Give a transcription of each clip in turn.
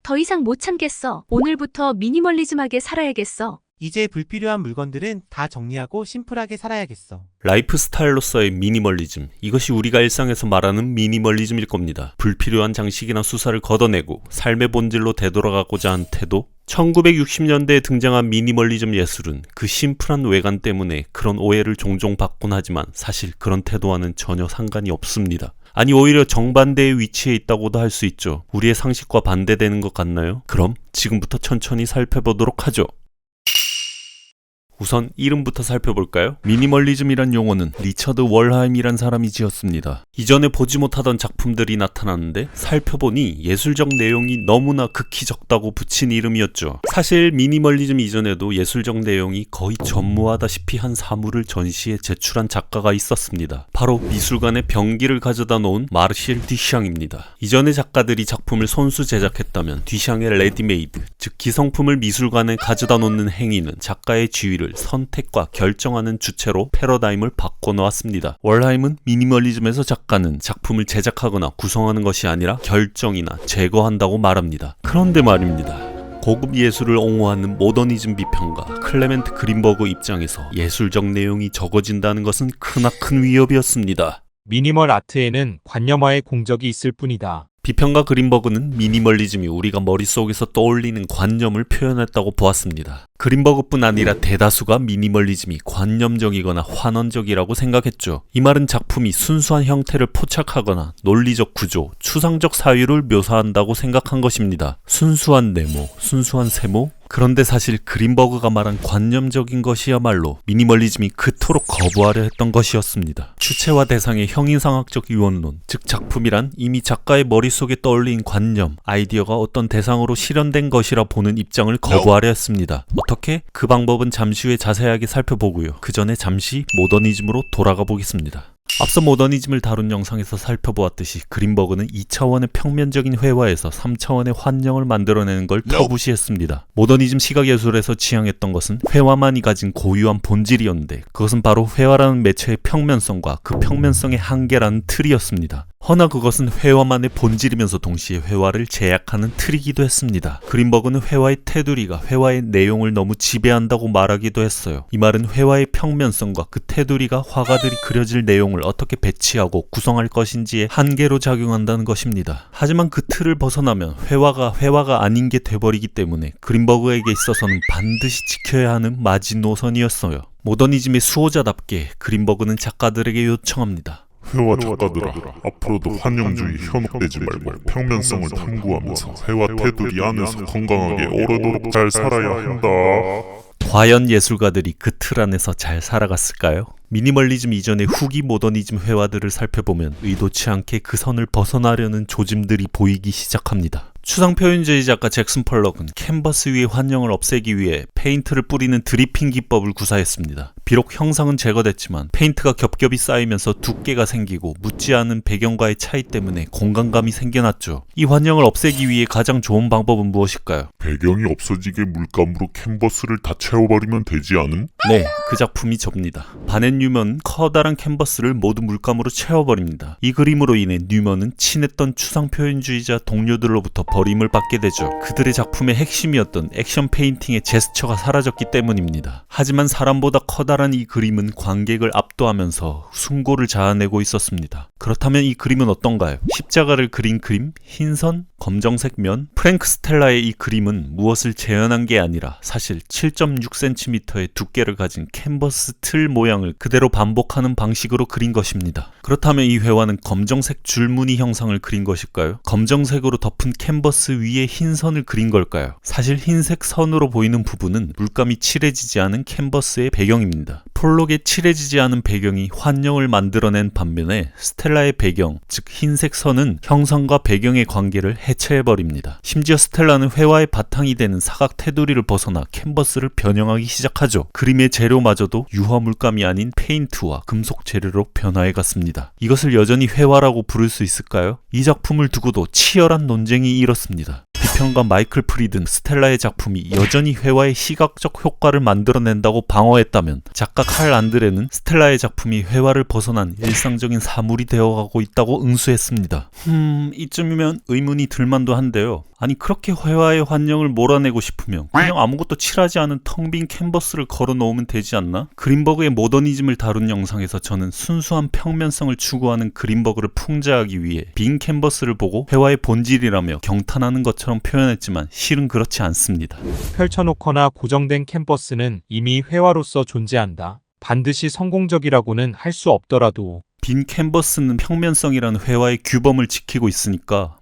더 이상 못 참겠어. 오늘부터 미니멀리즘하게 살아야겠어. 이제 불필요한 물건들은 다 정리하고 심플하게 살아야겠어. 라이프 스타일로서의 미니멀리즘, 이것이 우리가 일상에서 말하는 미니멀리즘일 겁니다. 불필요한 장식이나 수사를 걷어내고 삶의 본질로 되돌아가고자 한 태도? 1960년대에 등장한 미니멀리즘 예술은 그 심플한 외관 때문에 그런 오해를 종종 받곤 하지만 사실 그런 태도와는 전혀 상관이 없습니다. 아니, 오히려 정반대의 위치에 있다고도 할 수 있죠. 우리의 상식과 반대되는 것 같나요? 그럼 지금부터 천천히 살펴보도록 하죠. 우선 이름부터 살펴볼까요? 미니멀리즘이란 용어는 리처드 월하임이란 사람이 지었습니다. 이전에 보지 못하던 작품들이 나타났는데 살펴보니 예술적 내용이 너무나 극히 적다고 붙인 이름이었죠. 사실 미니멀리즘 이전에도 예술적 내용이 거의 전무하다시피 한 사물을 전시에 제출한 작가가 있었습니다. 바로 미술관에 병기를 가져다 놓은 마르실 듀샹입니다. 이전의 작가들이 작품을 손수 제작했다면 듀샹의 레디메이드, 즉 기성품을 미술관에 가져다 놓는 행위는 작가의 지위를 선택과 결정하는 주체로 패러다임을 바꿔놓았습니다. 월하임은 미니멀리즘에서 작가는 작품을 제작하거나 구성하는 것이 아니라 결정이나 제거한다고 말합니다. 그런데 말입니다. 고급 예술을 옹호하는 모더니즘 비평가 클레멘트 그린버그 입장에서 예술적 내용이 적어진다는 것은 크나큰 위협이었습니다. 미니멀 아트에는 관념화의 공적이 있을 뿐이다. 비평가 그린버그는 미니멀리즘이 우리가 머릿속에서 떠올리는 관념을 표현했다고 보았습니다. 그린버그뿐 아니라 대다수가 미니멀리즘이 관념적이거나 환원적이라고 생각했죠. 이 말은 작품이 순수한 형태를 포착하거나 논리적 구조, 추상적 사유를 묘사한다고 생각한 것입니다. 순수한 네모, 순수한 세모? 그런데 사실 그린버그가 말한 관념적인 것이야말로 미니멀리즘이 그토록 거부하려 했던 것이었습니다. 주체와 대상의 형이상학적 유언론, 즉 작품이란 이미 작가의 머릿속에 떠올린 관념, 아이디어가 어떤 대상으로 실현된 것이라 보는 입장을 거부하려 했습니다. 어떻게? 그 방법은 잠시 후에 자세하게 살펴보고요. 그 전에 잠시 모더니즘으로 돌아가 보겠습니다. 앞서 모더니즘을 다룬 영상에서 살펴보았듯이 그린버그는 2차원의 평면적인 회화에서 3차원의 환영을 만들어내는 걸 터부시했습니다. 모더니즘 시각예술에서 지향했던 것은 회화만이 가진 고유한 본질이었는데 그것은 바로 회화라는 매체의 평면성과 그 평면성의 한계라는 틀이었습니다. 허나 그것은 회화만의 본질이면서 동시에 회화를 제약하는 틀이기도 했습니다. 그린버그는 회화의 테두리가 회화의 내용을 너무 지배한다고 말하기도 했어요. 이 말은 회화의 평면성과 그 테두리가 화가들이 그려질 내용을 어떻게 배치하고 구성할 것인지의 한계로 작용한다는 것입니다. 하지만 그 틀을 벗어나면 회화가 아닌 게 돼버리기 때문에 그린버그에게 있어서는 반드시 지켜야 하는 마지노선이었어요. 모더니즘의 수호자답게 그린버그는 작가들에게 요청합니다. 회화 작가들아, 앞으로도 환영주의 현혹되지 말고 평면성을 탐구하면서 회화 테두리 안에서 건강하게 오래도록 잘 살아야 한다. 과연 예술가들이 그 틀 안에서 잘 살아갔을까요? 미니멀리즘 이전의 후기 모더니즘 회화들을 살펴보면 의도치 않게 그 선을 벗어나려는 조짐들이 보이기 시작합니다. 추상표현주의 작가 잭슨 펄럭은 캔버스 위의 환영을 없애기 위해 페인트를 뿌리는 드리핑 기법을 구사했습니다. 비록 형상은 제거됐지만 페인트가 겹겹이 쌓이면서 두께가 생기고 묻지 않은 배경과의 차이 때문에 공간감이 생겨났죠. 이 환영을 없애기 위해 가장 좋은 방법은 무엇일까요? 배경이 없어지게 물감으로 캔버스를 다 채워버리면 되지 않음? 네, 그 작품이 접니다. 바넷 뉴먼은 커다란 캔버스를 모두 물감으로 채워버립니다. 이 그림으로 인해 뉴먼은 친했던 추상표현주의자 동료들로부터 버림을 받게 되죠. 그들의 작품의 핵심이었던 액션 페인팅의 제스처가 사라졌기 때문입니다. 하지만 사람보다 커다란 이 그림은 관객을 압도하면서 숭고를 자아내고 있었습니다. 그렇다면 이 그림은 어떤가요? 십자가를 그린 그림? 흰선? 검정색 면? 프랭크 스텔라의 이 그림은 무엇을 재현한 게 아니라 사실 7.6cm의 두께를 가진 캔버스 틀 모양을 그대로 반복하는 방식으로 그린 것입니다. 그렇다면 이 회화는 검정색 줄무늬 형상을 그린 것일까요? 검정색으로 덮은 캔버스 위에 흰 선을 그린 걸까요? 사실 흰색 선으로 보이는 부분은 물감이 칠해지지 않은 캔버스의 배경입니다. 폴록에 칠해지지 않은 배경이 환영을 만들어낸 반면에 스텔라의 배경, 즉 흰색 선은 형상과 배경의 관계를 해체해버립니다. 심지어 스텔라는 회화의 바탕이 되는 사각 테두리를 벗어나 캔버스를 변형하기 시작하죠. 그림의 재료마저도 유화 물감이 아닌 페인트와 금속 재료로 변화해갔습니다. 이것을 여전히 회화라고 부를 수 있을까요? 이 작품을 두고도 치열한 논쟁이 일었습니다. 비평가 마이클 프리든 스텔라의 작품이 여전히 회화의 시각적 효과를 만들어낸다고 방어했다면 작가 칼 안드레는 스텔라의 작품이 회화를 벗어난 일상적인 사물이 되어가고 있다고 응수했습니다. 이쯤이면 의문이 들만도 한데요. 아니 그렇게 회화의 환영을 몰아내고 싶으면 그냥 아무것도 칠하지 않은 텅 빈 캔버스를 걸어놓으면 되지 않나? 그린버그의 모더니즘을 다룬 영상에서 저는 순수한 평면성을 추구하는 그린버그를 풍자하기 위해 빈 캔버스를 보고 회화의 본질이라며 경탄하는 것처럼 표현했지만 실은 그렇지 않습니다. 펼쳐놓거나 고정된 캔버스는 이미 회화로서 존재한다. 반드시 성공적이라고는 할 수 없더라도 빈 캔버스는 평면성이라는 회화의 규범을 지키고 있으니까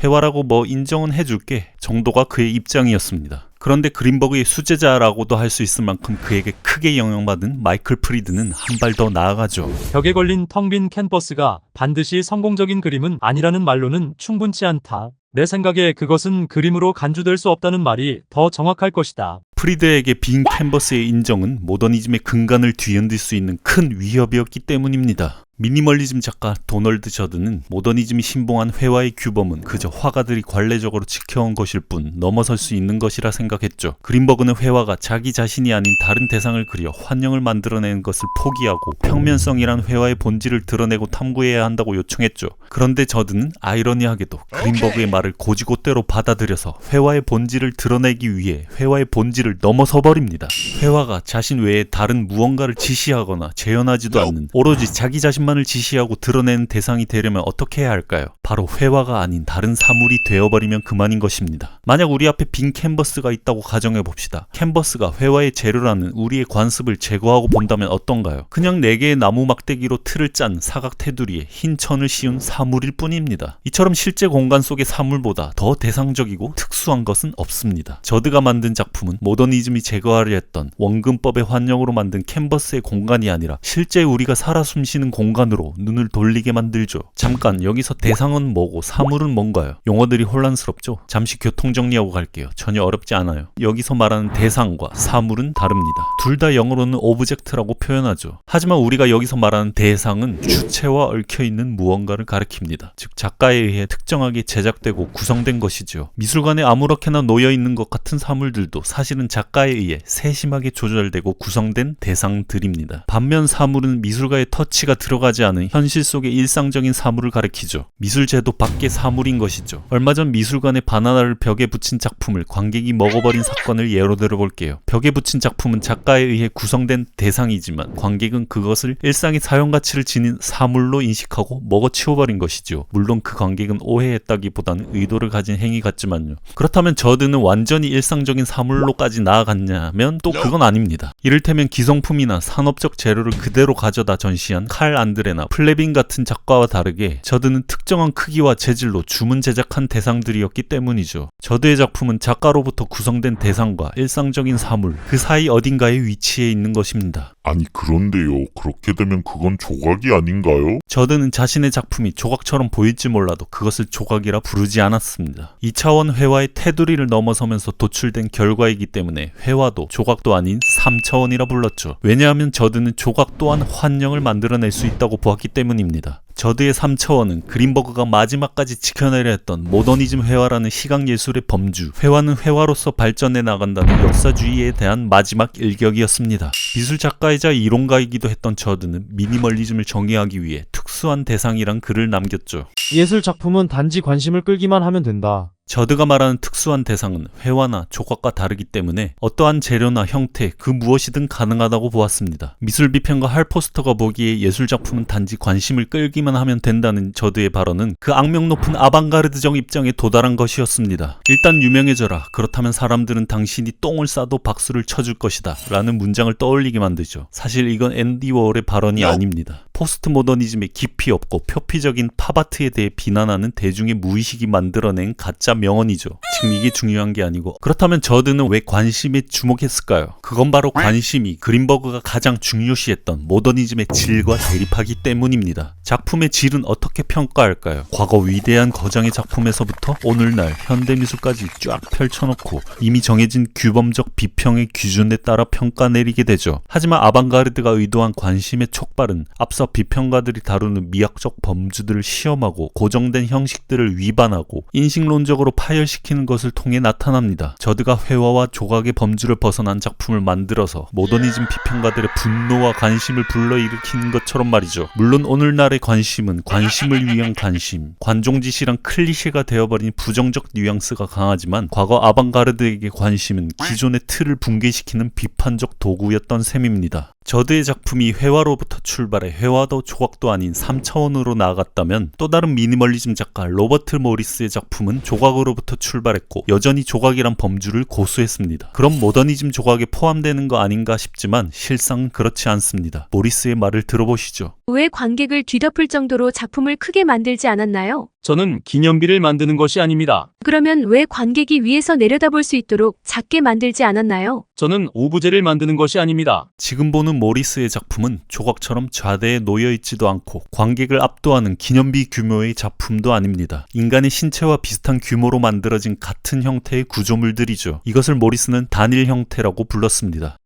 회화라고 뭐 인정은 해줄게 정도가 그의 입장이었습니다. 그런데 그린버그의 수제자라고도 할 수 있을 만큼 그에게 크게 영향받은 마이클 프리드는 한 발 더 나아가죠. 벽에 걸린 텅 빈 캔버스가 반드시 성공적인 그림은 아니라는 말로는 충분치 않다. 내 생각에 그것은 그림으로 간주될 수 없다는 말이 더 정확할 것이다. 프리드에게 빈 캔버스의 인정은 모더니즘의 근간을 뒤흔들 수 있는 큰 위협이었기 때문입니다. 미니멀리즘 작가 도널드 저드는 모더니즘이 신봉한 회화의 규범은 그저 화가들이 관례적으로 지켜온 것일 뿐 넘어설 수 있는 것이라 생각했죠. 그린버그는 회화가 자기 자신이 아닌 다른 대상을 그려 환영을 만들어내는 것을 포기하고 평면성이란 회화의 본질을 드러내고 탐구해야 한다고 요청했죠. 그런데 저드는 아이러니하게도 그린버그의 말을 고지고대로 받아들여서 회화의 본질을 드러내기 위해 회화의 본질을 넘어서 버립니다. 회화가 자신 외에 다른 무언가를 지시하거나 재현하지도 않는 오로지 자기 자신만을 지시하고 드러내는 대상이 되려면 어떻게 해야 할까요? 바로 회화가 아닌 다른 사물이 되어버리면 그만인 것입니다. 만약 우리 앞에 빈 캔버스가 있다고 가정해봅시다. 캔버스가 회화의 재료라는 우리의 관습을 제거하고 본다면 어떤가요? 그냥 4개의 나무 막대기로 틀을 짠 사각 테두리에 흰 천을 씌운 사물일 뿐입니다. 이처럼 실제 공간 속의 사물보다 더 대상적이고 특수한 것은 없습니다. 저드가 만든 작품은 모더니즘이 제거하려 했던 원근법의 환영으로 만든 캔버스의 공간이 아니라 실제 우리가 살아 숨쉬는 공간으로 눈을 돌리게 만들죠. 잠깐 여기서 대상은 뭐고 사물은 뭔가요? 용어들이 혼란스럽죠? 잠시 교통 정리하고 갈게요. 전혀 어렵지 않아요. 여기서 말하는 대상과 사물은 다릅니다. 둘 다 영어로는 오브젝트라고 표현하죠. 하지만 우리가 여기서 말하는 대상은 주체와 얽혀있는 무언가를 가리킵니다. 즉 작가에 의해 특정하게 제작되고 구성된 것이죠. 미술관에 아무렇게나 놓여있는 것 같은 사물들도 사실은 작가에 의해 세심하게 조절되고 구성된 대상들입니다. 반면 사물은 미술가의 터치가 들어가지 않은 현실 속의 일상적인 사물을 가리키죠. 미술 제도 밖의 사물인 것이죠. 얼마 전 미술관에 바나나를 벽에 붙인 작품을 관객이 먹어버린 사건을 예로 들어볼게요. 벽에 붙인 작품은 작가에 의해 구성된 대상이지만 관객은 그것을 일상의 사용가치를 지닌 사물로 인식하고 먹어치워버린 것이죠. 물론 그 관객은 오해했다기보다는 의도를 가진 행위 같지만요. 그렇다면 저드는 완전히 일상적인 사물로까지 나아갔냐면 또 그건 아닙니다. 이를테면 기성품이나 산업적 재료를 그대로 가져다 전시한 칼 안드레나 플레빈 같은 작가와 다르게 저드는 특정한 크기와 재질로 주문 제작한 대상들이었기 때문이죠. 저드의 작품은 작가로부터 구성된 대상과 일상적인 사물 그 사이 어딘가에 위치해 있는 것입니다. 아니 그런데요. 그렇게 되면 그건 조각이 아닌가요? 저드는 자신의 작품이 조각처럼 보일지 몰라도 그것을 조각이라 부르지 않았습니다. 2차원 회화의 테두리를 넘어서면서 도출된 결과이기 때문에 회화도 조각도 아닌 3차원이라 불렀죠. 왜냐하면 저드는 조각 또한 환영을 만들어낼 수 있다고 보았기 때문입니다. 저드의 3차원은 그린버그가 마지막까지 지켜내려 했던 모더니즘 회화라는 시각예술의 범주, 회화는 회화로서 발전해 나간다는 역사주의에 대한 마지막 일격이었습니다. 미술작가이자 이론가이기도 했던 저드는 미니멀리즘을 정의하기 위해 특수한 대상이란 글을 남겼죠. 예술 작품은 단지 관심을 끌기만 하면 된다. 저드가 말하는 특수한 대상은 회화나 조각과 다르기 때문에 어떠한 재료나 형태 그 무엇이든 가능하다고 보았습니다. 미술비평가 할 포스터가 보기에 예술작품은 단지 관심을 끌기만 하면 된다는 저드의 발언은 그 악명 높은 아방가르드적 입장에 도달한 것이었습니다. 일단 유명해져라. 그렇다면 사람들은 당신이 똥을 싸도 박수를 쳐줄 것이다. 라는 문장을 떠올리게 만들죠. 사실 이건 앤디 워홀의 발언이 아닙니다. 포스트 모더니즘의 깊이 없고 표피적인 팝아트에 대해 비난하는 대중의 무의식이 만들어낸 가짜 명언이죠. 지금 이게 중요한 게 아니고 그렇다면 저드는 왜 관심에 주목했을까요? 그건 바로 관심이 그린버그가 가장 중요시했던 모더니즘의 질과 대립하기 때문입니다. 작품의 질은 어떻게 평가할까요? 과거 위대한 거장의 작품에서부터 오늘날 현대미술까지 쫙 펼쳐놓고 이미 정해진 규범적 비평의 기준에 따라 평가 내리게 되죠. 하지만 아방가르드가 의도한 관심의 촉발은 앞서 비평가들이 다루는 미학적 범주들을 시험하고 고정된 형식들을 위반하고 인식론적으로 파열시키는 것을 통해 나타납니다. 저드가 회화와 조각의 범주를 벗어난 작품을 만들어서 모더니즘 비평가들의 분노와 관심을 불러일으키는 것처럼 말이죠. 물론 오늘날의 관심은 관심을 위한 관심, 관종짓이랑 클리셰가 되어버린 부정적 뉘앙스가 강하지만 과거 아방가르드에게 관심은 기존의 틀을 붕괴시키는 비판적 도구였던 셈입니다. 저드의 작품이 회화로부터 출발해 회화도 조각도 아닌 3차원으로 나아갔다면 또 다른 미니멀리즘 작가 로버트 모리스의 작품은 조각으로부터 출발했고 여전히 조각이란 범주를 고수했습니다. 그럼 모더니즘 조각에 포함되는 거 아닌가 싶지만 실상은 그렇지 않습니다. 모리스의 말을 들어보시죠. 왜 관객을 뒤덮을 정도로 작품을 크게 만들지 않았나요? 저는 기념비를 만드는 것이 아닙니다. 그러면 왜 관객이 위에서 내려다볼 수 있도록 작게 만들지 않았나요? 저는 오브제를 만드는 것이 아닙니다. 지금 보는 모리스의 작품은 조각처럼 좌대에 놓여있지도 않고 관객을 압도하는 기념비 규모의 작품도 아닙니다. 인간의 신체와 비슷한 규모로 만들어진 같은 형태의 구조물들이죠. 이것을 모리스는 단일 형태라고 불렀습니다.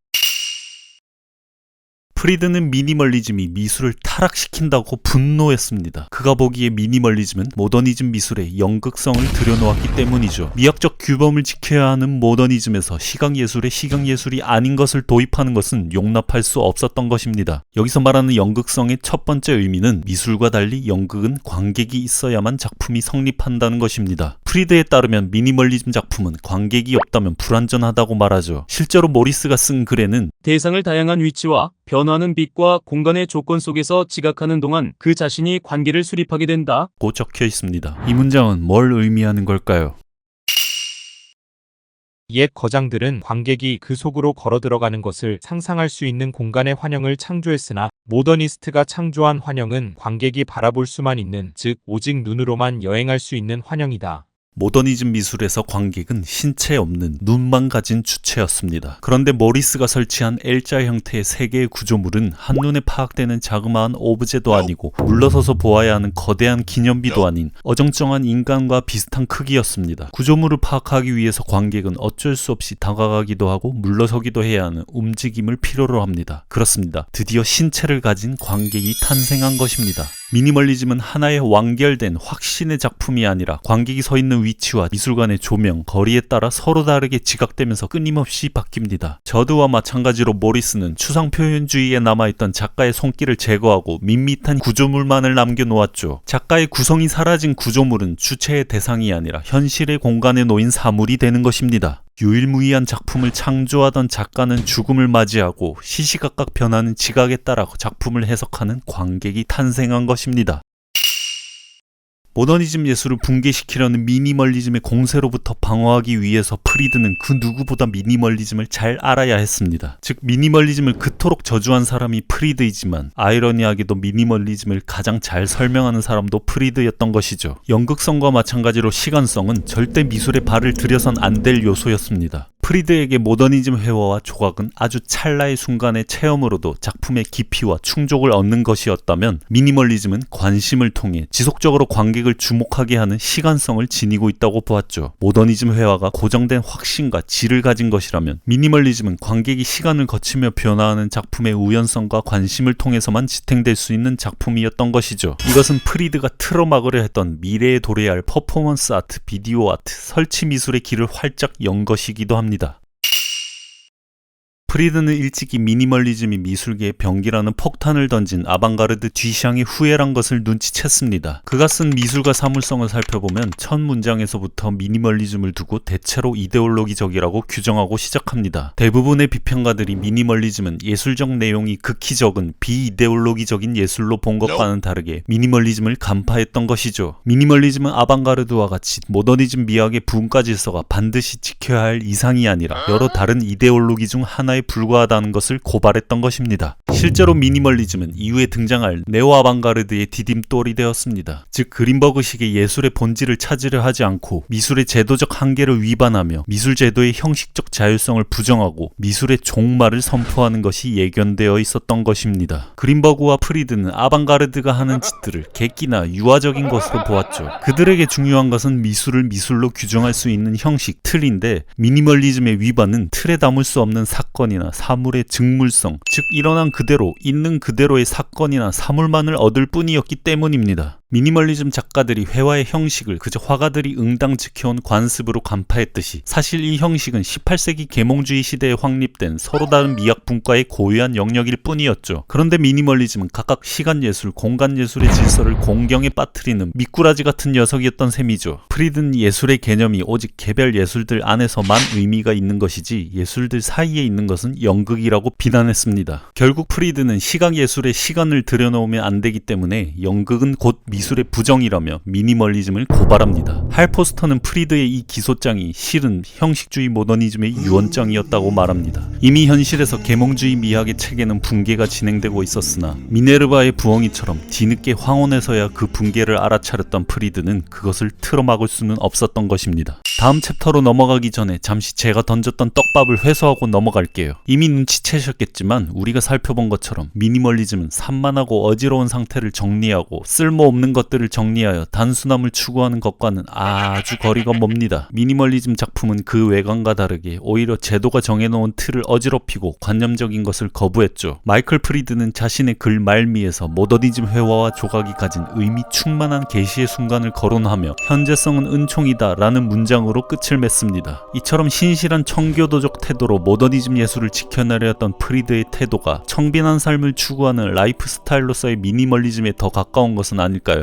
프리드는 미니멀리즘이 미술을 타락시킨다고 분노했습니다. 그가 보기에 미니멀리즘은 모더니즘 미술의 연극성을 들여놓았기 때문이죠. 미학적 규범을 지켜야 하는 모더니즘에서 시각예술의 시각예술이 아닌 것을 도입하는 것은 용납할 수 없었던 것입니다. 여기서 말하는 연극성의 첫 번째 의미는 미술과 달리 연극은 관객이 있어야만 작품이 성립한다는 것입니다. 프리드에 따르면 미니멀리즘 작품은 관객이 없다면 불완전하다고 말하죠. 실제로 모리스가 쓴 글에는 대상을 다양한 위치와 변화하는 빛과 공간의 조건 속에서 지각하는 동안 그 자신이 관계를 수립하게 된다. 고 적혀 있습니다. 이 문장은 뭘 의미하는 걸까요? 옛 거장들은 관객이 그 속으로 걸어 들어가는 것을 상상할 수 있는 공간의 환영을 창조했으나 모더니스트가 창조한 환영은 관객이 바라볼 수만 있는, 즉 오직 눈으로만 여행할 수 있는 환영이다. 모더니즘 미술에서 관객은 신체 없는 눈만 가진 주체였습니다. 그런데 모리스가 설치한 L자 형태의 세 개의 구조물은 한눈에 파악되는 자그마한 오브제도 아니고 물러서서 보아야 하는 거대한 기념비도 아닌 어정쩡한 인간과 비슷한 크기였습니다. 구조물을 파악하기 위해서 관객은 어쩔 수 없이 다가가기도 하고 물러서기도 해야 하는 움직임을 필요로 합니다. 그렇습니다. 드디어 신체를 가진 관객이 탄생한 것입니다. 미니멀리즘은 하나의 완결된 확신의 작품이 아니라 관객이 서 있는 위치와 미술관의 조명, 거리에 따라 서로 다르게 지각되면서 끊임없이 바뀝니다. 저드와 마찬가지로 모리스는 추상 표현주의에 남아있던 작가의 손길을 제거하고 밋밋한 구조물만을 남겨놓았죠. 작가의 구성이 사라진 구조물은 주체의 대상이 아니라 현실의 공간에 놓인 사물이 되는 것입니다. 유일무이한 작품을 창조하던 작가는 죽음을 맞이하고 시시각각 변하는 지각에 따라 작품을 해석하는 관객이 탄생한 것입니다. 모더니즘 예술을 붕괴시키려는 미니멀리즘의 공세로부터 방어하기 위해서 프리드는 그 누구보다 미니멀리즘을 잘 알아야 했습니다. 즉 미니멀리즘을 그토록 저주한 사람이 프리드이지만 아이러니하게도 미니멀리즘을 가장 잘 설명하는 사람도 프리드였던 것이죠. 연극성과 마찬가지로 시간성은 절대 미술에 발을 들여선 안 될 요소였습니다. 프리드에게 모더니즘 회화와 조각은 아주 찰나의 순간의 체험으로도 작품의 깊이와 충족을 얻는 것이었다면 미니멀리즘은 관심을 통해 지속적으로 관객을 주목하게 하는 시간성을 지니고 있다고 보았죠. 모더니즘 회화가 고정된 확신과 질을 가진 것이라면 미니멀리즘은 관객이 시간을 거치며 변화하는 작품의 우연성과 관심을 통해서만 지탱될 수 있는 작품이었던 것이죠. 이것은 프리드가 틀어막으려 했던 미래에 도래해야 할 퍼포먼스 아트, 비디오 아트, 설치 미술의 길을 활짝 연 것이기도 합니다. 프리드는 일찍이 미니멀리즘이 미술계에 병기라는 폭탄을 던진 아방가르드 뒤샹의 후예란 것을 눈치챘습니다. 그가 쓴 미술과 사물성을 살펴보면 첫 문장에서부터 미니멀리즘을 두고 대체로 이데올로기적이라고 규정하고 시작합니다. 대부분의 비평가들이 미니멀리즘은 예술적 내용이 극히 적은 비이데올로기적인 예술로 본 것과는 다르게 미니멀리즘을 간파했던 것이죠. 미니멀리즘은 아방가르드와 같이 모더니즘 미학의 부분까지 있어가 반드시 지켜야 할 이상이 아니라 여러 다른 이데올로기 중 하나의 불과하다는 것을 고발했던 것입니다. 실제로 미니멀리즘은 이후에 등장할 네오 아방가르드의 디딤돌이 되었습니다. 즉 그린버그식의 예술의 본질을 찾으려 하지 않고 미술의 제도적 한계를 위반하며 미술 제도의 형식적 자율성을 부정하고 미술의 종말을 선포하는 것이 예견되어 있었던 것입니다. 그린버그와 프리드는 아방가르드가 하는 짓들을 객기나 유아적인 것으로 보았죠. 그들에게 중요한 것은 미술을 미술로 규정할 수 있는 형식, 틀인데 미니멀리즘의 위반은 틀에 담을 수 없는 사건이나 사물의 즉물성, 즉 일어난 그대로 있는 그대로의 사건이나 사물만을 얻을 뿐이었기 때문입니다. 미니멀리즘 작가들이 회화의 형식을 그저 화가들이 응당 지켜온 관습으로 간파했듯이 사실 이 형식은 18세기 계몽주의 시대에 확립된 서로 다른 미학 분과의 고유한 영역일 뿐이었죠. 그런데 미니멀리즘은 각각 시간 예술, 공간 예술의 질서를 공경에 빠뜨리는 미꾸라지 같은 녀석이었던 셈이죠. 프리드는 예술의 개념이 오직 개별 예술들 안에서만 의미가 있는 것이지 예술들 사이에 있는 것은 연극이라고 비난했습니다. 결국 프리드는 시각 예술에 시간을 들여놓으면 안 되기 때문에 연극은 곧 미술의 부정이라며 미니멀리즘을 고발합니다. 할 포스터는 프리드의 이 기소장이 실은 형식주의 모더니즘의 유언장이었다고 말합니다. 이미 현실에서 계몽주의 미학의 체계는 붕괴가 진행되고 있었으나 미네르바의 부엉이처럼 뒤늦게 황혼에서야 그 붕괴를 알아차렸던 프리드는 그것을 틀어막을 수는 없었던 것입니다. 다음 챕터로 넘어가기 전에 잠시 제가 던졌던 떡밥을 회수하고 넘어갈게요. 이미 눈치채셨겠지만 우리가 살펴본 것처럼 미니멀리즘은 산만하고 어지러운 상태를 정리하고 쓸모없는 것들을 정리하여 단순함을 추구하는 것과는 아주 거리가 멉니다. 미니멀리즘 작품은 그 외관과 다르게 오히려 제도가 정해놓은 틀을 어지럽히고 관념적인 것을 거부했죠. 마이클 프리드는 자신의 글 말미에서 모더니즘 회화와 조각이 가진 의미 충만한 계시의 순간을 거론하며 현재성은 은총이다 라는 문장으로 끝을 맺습니다. 이처럼 신실한 청교도적 태도로 모더니즘 예술을 지켜내려 했던 프리드의 태도가 청빈한 삶을 추구하는 라이프 스타일로서의 미니멀리즘에 더 가까운 것은 아닐까요?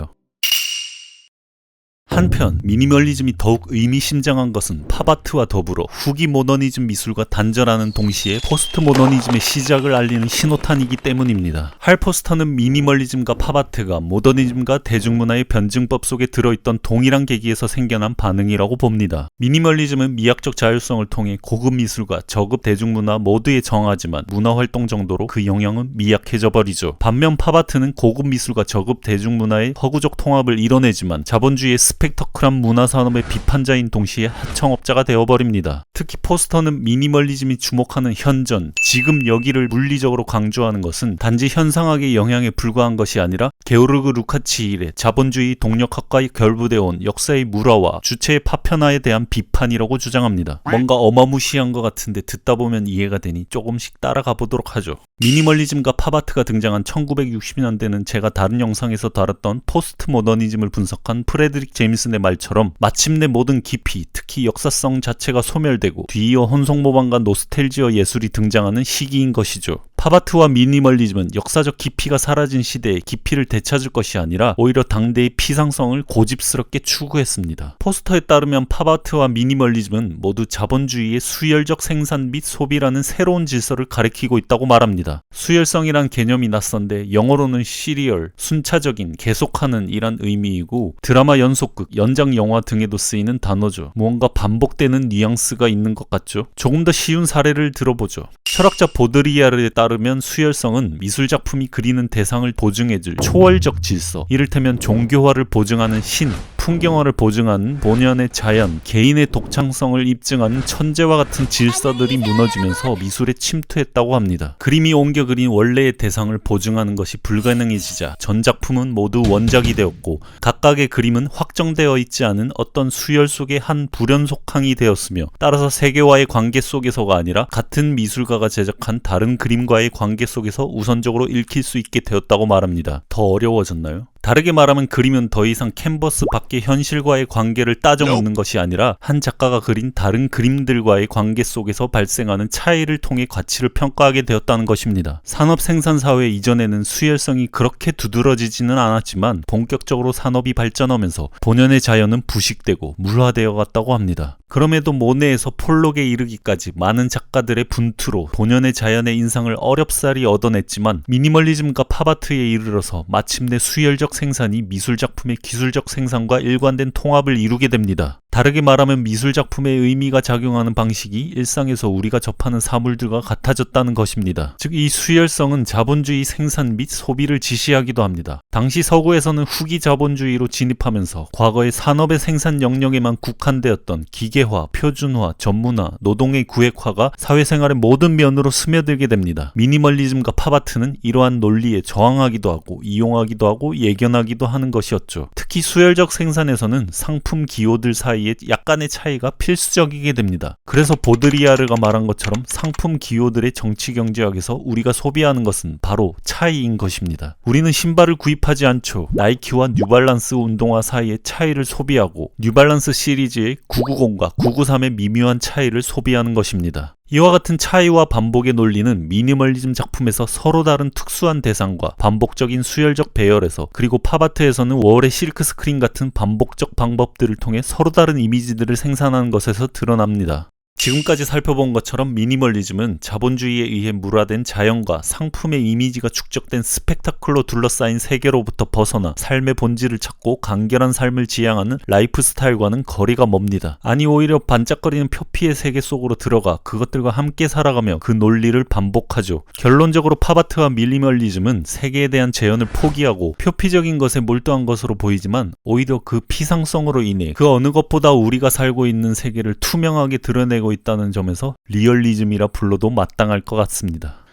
한편 미니멀리즘이 더욱 의미심장한 것은 팝아트와 더불어 후기 모더니즘 미술과 단절하는 동시에 포스트 모더니즘의 시작을 알리는 신호탄이기 때문입니다. 할 포스터는 미니멀리즘과 팝아트가 모더니즘과 대중문화의 변증법 속에 들어있던 동일한 계기에서 생겨난 반응이라고 봅니다. 미니멀리즘은 미학적 자율성을 통해 고급 미술과 저급 대중문화 모두에 정하지만 문화활동 정도로 그 영향은 미약해져 버리죠. 반면 팝아트는 고급 미술과 저급 대중문화의 허구적 통합을 이뤄내지만 자본주의의 스펙터클한 문화산업의 비판자인 동시에 하청업자가 되어버립니다. 특히 포스터는 미니멀리즘이 주목하는 현전, 지금 여기를 물리적으로 강조하는 것은 단지 현상학의 영향에 불과한 것이 아니라 게오르그 루카치 이래 자본주의 동력학과에 결부되어 온 역사의 물화와 주체의 파편화에 대한 비판이라고 주장합니다. 뭔가 어마무시한 것 같은데 듣다 보면 이해가 되니 조금씩 따라가 보도록 하죠. 미니멀리즘과 팝아트가 등장한 1960년대는 제가 다른 영상에서 다뤘던 포스트 모더니즘을 분석한 프레드릭 제임슨의 말처럼 마침내 모든 깊이, 특히 역사성 자체가 소멸되고 뒤이어 혼속모방과 노스텔지어 예술이 등장하는 시기인 것이죠. 팝아트와 미니멀리즘은 역사적 깊이가 사라진 시대에 깊이를 되찾을 것이 아니라 오히려 당대의 피상성을 고집스럽게 추구했습니다. 포스터에 따르면 팝아트와 미니멀리즘은 모두 자본주의의 수열적 생산 및 소비라는 새로운 질서를 가리키고 있다고 말합니다. 수열성이란 개념이 낯선데 영어로는 시리얼, 순차적인, 계속하는 이란 의미이고 드라마 연속극, 연장 영화 등에도 쓰이는 단어죠. 무언가 반복되는 뉘앙스가 있는 것 같죠. 조금 더 쉬운 사례를 들어보죠. 철학자 보드리아르에 따르면 수열성은 미술작품이 그리는 대상을 보증해줄 초월적 질서, 이를테면 종교화를 보증하는 신, 풍경화를 보증하는 본연의 자연, 개인의 독창성을 입증하는 천재와 같은 질서들이 무너지면서 미술에 침투했다고 합니다. 그림이 옮겨 그린 원래의 대상을 보증하는 것이 불가능해지자 전 작품은 모두 원작이 되었고 각각의 그림은 확정되어 있지 않은 어떤 수열 속의 한 불연속항이 되었으며 따라서 세계와의 관계 속에서가 아니라 같은 미술가가 제작한 다른 그림과의 관계 속에서 우선적으로 읽힐 수 있게 되었다고 말합니다. 더 어려워졌나요? 다르게 말하면 그림은 더 이상 캔버스 밖의 현실과의 관계를 따져먹는 것이 아니라 한 작가가 그린 다른 그림들과의 관계 속에서 발생하는 차이를 통해 가치를 평가하게 되었다는 것입니다. 산업 생산 사회 이전에는 수열성이 그렇게 두드러지지는 않았지만 본격적으로 산업이 발전하면서 본연의 자연은 부식되고 물화되어 갔다고 합니다. 그럼에도 모네에서 폴록에 이르기까지 많은 작가들의 분투로 본연의 자연의 인상을 어렵사리 얻어냈지만 미니멀리즘과 팝아트에 이르러서 마침내 수열적 생산이 미술작품의 기술적 생산과 일관된 통합을 이루게 됩니다. 다르게 말하면 미술작품의 의미가 작용하는 방식이 일상에서 우리가 접하는 사물들과 같아졌다는 것입니다. 즉 이 수열성은 자본주의 생산 및 소비를 지시하기도 합니다. 당시 서구에서는 후기 자본주의로 진입하면서 과거의 산업의 생산 영역에만 국한되었던 기계화, 표준화, 전문화, 노동의 구획화가 사회생활의 모든 면으로 스며들게 됩니다. 미니멀리즘과 팝아트는 이러한 논리에 저항하기도 하고 이용하기도 하고 예견하기도 하는 것이었죠. 특히 수열적 생산에서는 상품 기호들 사이에 사이에 약간의 차이가 필수적이게 됩니다. 그래서 보드리아르가 말한 것처럼 상품 기호들의 정치 경제학에서 우리가 소비하는 것은 바로 차이인 것입니다. 우리는 신발을 구입하지 않죠. 나이키와 뉴발란스 운동화 사이의 차이를 소비하고 뉴발란스 시리즈의 990과 993의 미묘한 차이를 소비하는 것입니다. 이와 같은 차이와 반복의 논리는 미니멀리즘 작품에서 서로 다른 특수한 대상과 반복적인 수열적 배열에서, 그리고 팝아트에서는 월의 실크 스크린 같은 반복적 방법들을 통해 서로 다른 이미지들을 생산하는 것에서 드러납니다. 지금까지 살펴본 것처럼 미니멀리즘은 자본주의에 의해 물화된 자연과 상품의 이미지가 축적된 스펙타클로 둘러싸인 세계로부터 벗어나 삶의 본질을 찾고 간결한 삶을 지향하는 라이프 스타일과는 거리가 멉니다. 아니, 오히려 반짝거리는 표피의 세계 속으로 들어가 그것들과 함께 살아가며 그 논리를 반복하죠. 결론적으로 팝아트와 미니멀리즘은 세계에 대한 재현을 포기하고 표피적인 것에 몰두한 것으로 보이지만, 오히려 그 피상성으로 인해 그 어느 것보다 우리가 살고 있는 세계를 투명하게 드러내고 있다는 점에서 리얼리즘이라 불러도 마땅할 것 같습니다.